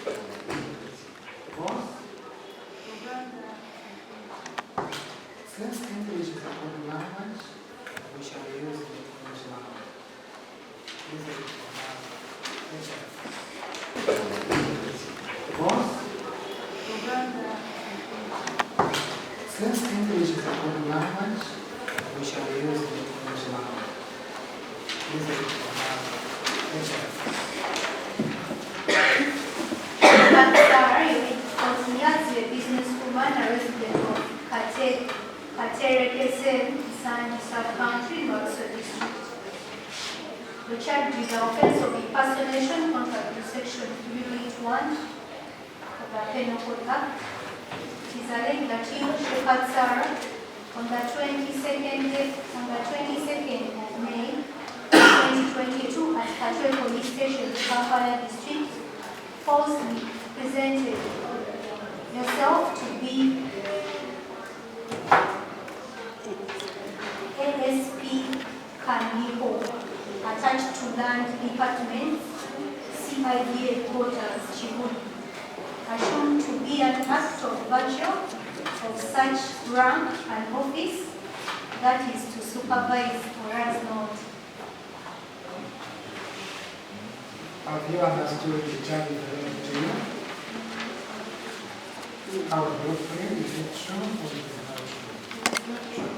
Boss? Since English is a good language, we shall use the English language. This is Boss? Since English is a good language, we shall use the English language. This is a businesswoman, a resident of Katerekese, Sani Sub-County, North District. The charge with the offense of impersonation contrary to section 381 of the Penal Code Act. It is alleged that he, Shepherd Sarah, on the 22nd of May 2022 at Katwe Police Station, Kampala District, falsely presented yourself to be ASP Kandiho, attached to Land Department, CID headquarters, Chibuni, assumed to be an act of virtue of such rank and office, that is to supervise or as not. Have you understood the charge related to you? How do you feel? Is it true or is it not true?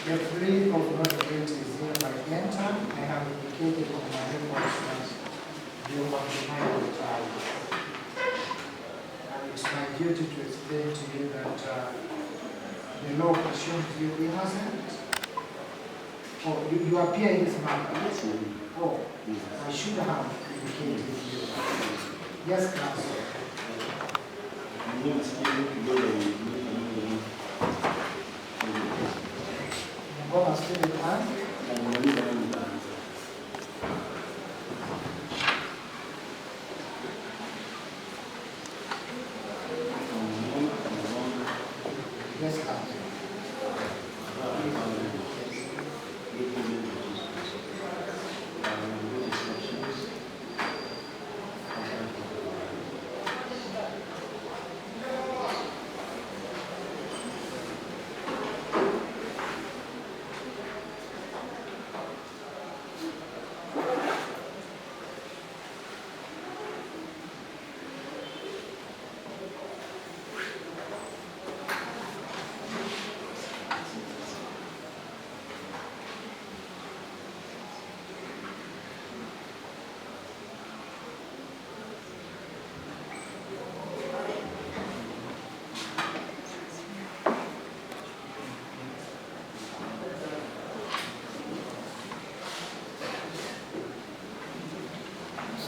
The plea of not guilty is hereby entered. I have indicated on my records that you have denied the charge. And it's my duty to explain to you that the law assumes you innocent. Oh, you appear in this matter. Oh, I should have indicated you. Yes, counsel. Go and stay with us. Yes, counsel.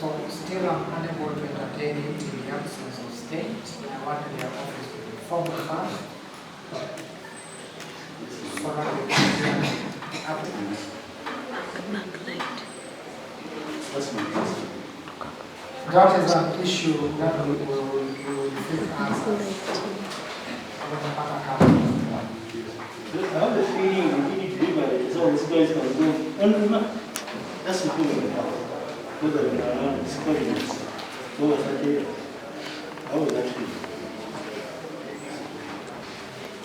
So still I'm unable to entertain you in the absence of state. I want their office to be formed first. So that we can do an applicant. That is an issue that we will think answers. I have a feeling the PD delivery is always going to go on. That's the problem we have. Whether we are around this confidence, what was that here? How was that feeling?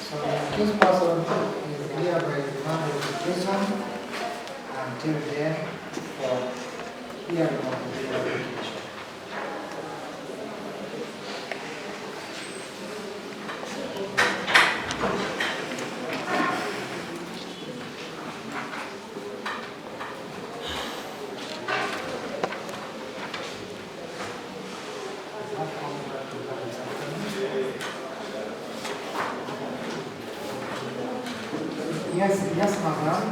So this person is hereby remanded to prison until then for hearing of the application. Yes, madam.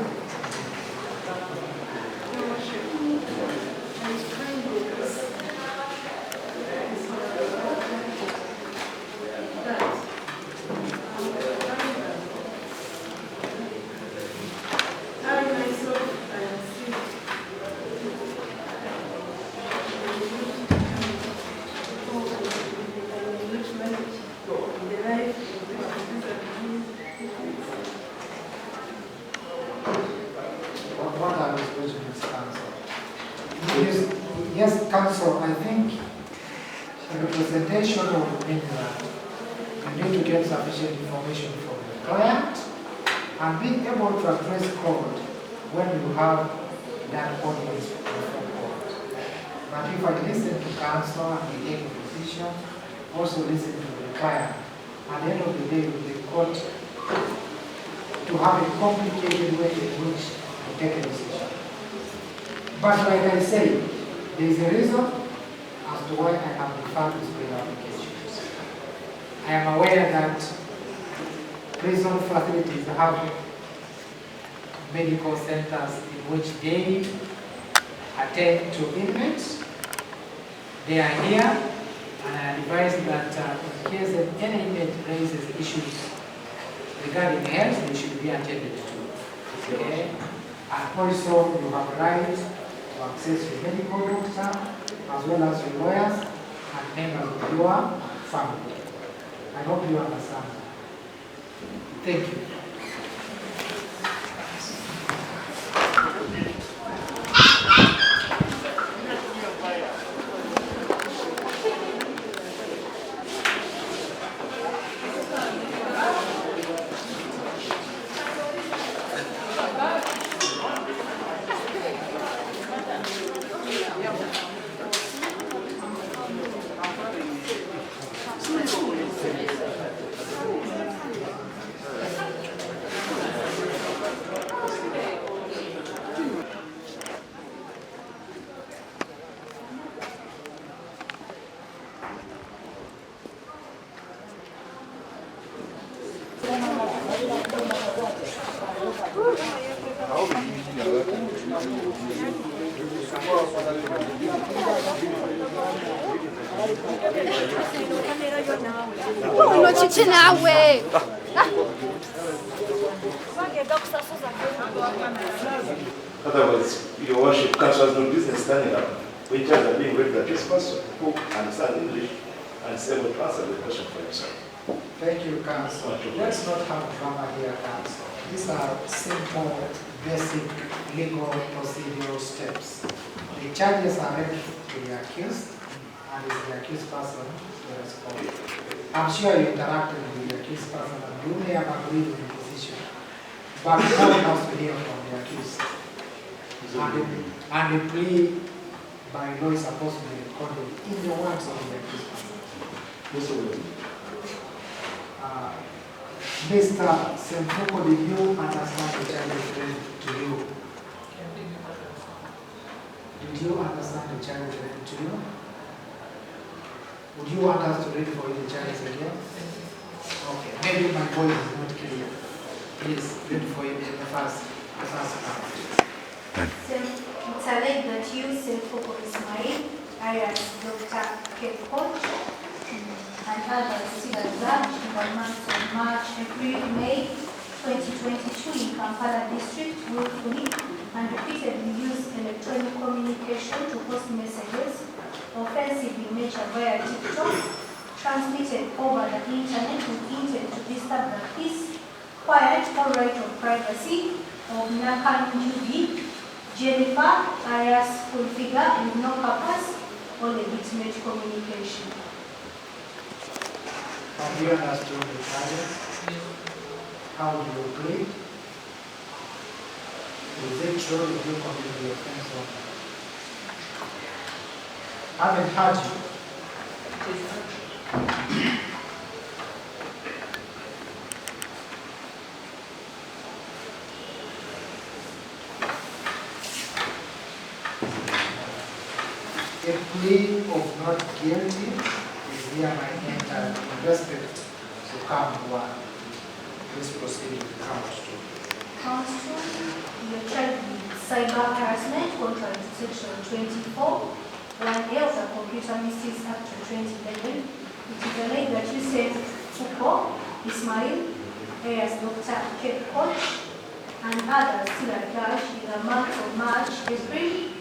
Yes, Council, I think the representation of mean that you need to get sufficient information from the client and being able to address code when you have that audience before court. But if I listen to counsel and we take a position, also listen to the client, at the end of the day, the court to have a complicated way in which to take a decision. But like I say, there is a reason as to why I have deferred this bail applications. I am aware that prison facilities have medical centers in which they attend to inmates. They are here, and I advise that in case that any inmate raises issues regarding health, they should be attended to. Okay? And also, you have rights to access your medical doctor, as well as your lawyers and members of your family. I hope you understand. Thank you. Otherwise, your worship, council has no business standing up. We judge are being read by this person who understands English and is able to answer the question for himself. Thank you, Council. Let's not have drama here, Council. These are simple, basic legal procedural steps. The charges are read to the accused, and it's the accused person to respond. I'm sure you interacted with the accused person, and you may have agreed with the position. But the court has to hear from the accused. And the plea by law is supposed to be recorded in the words of the accused person. Mr. Semfuko, did you understand the charges read to you? Did you understand the charges read to you? Would you want us to read for you the charges again? Okay, maybe my voice is not clear. Please read for you the first part. It's alleged that you, Semfuko Ismail, alias Dr. Cape Coach, and others still at large in the months of March, April, May 2022 in Kampala district willfully and repeatedly use electronic communication to post messages offensive in nature via TikTok, transmitted over the internet with intent to disturb the peace, quiet, or right of privacy of Nakan Njubi, Jennifer, alias full figure, with no purpose or legitimate communication. Have you understood the charges? How do you plead? Is it true that you commit the offense or not? I haven't heard you. A plea of not guilty is hereby entered in respect to count one. This proceeding counts two. Counsel, you are charged with cyber harassment contrary to section 24, 1A of the Computer Misuse Act of 2011. It is alleged that you sent Fuko, Ismail, alias Dr. Cape Coach, and others still at large in the months of March, April,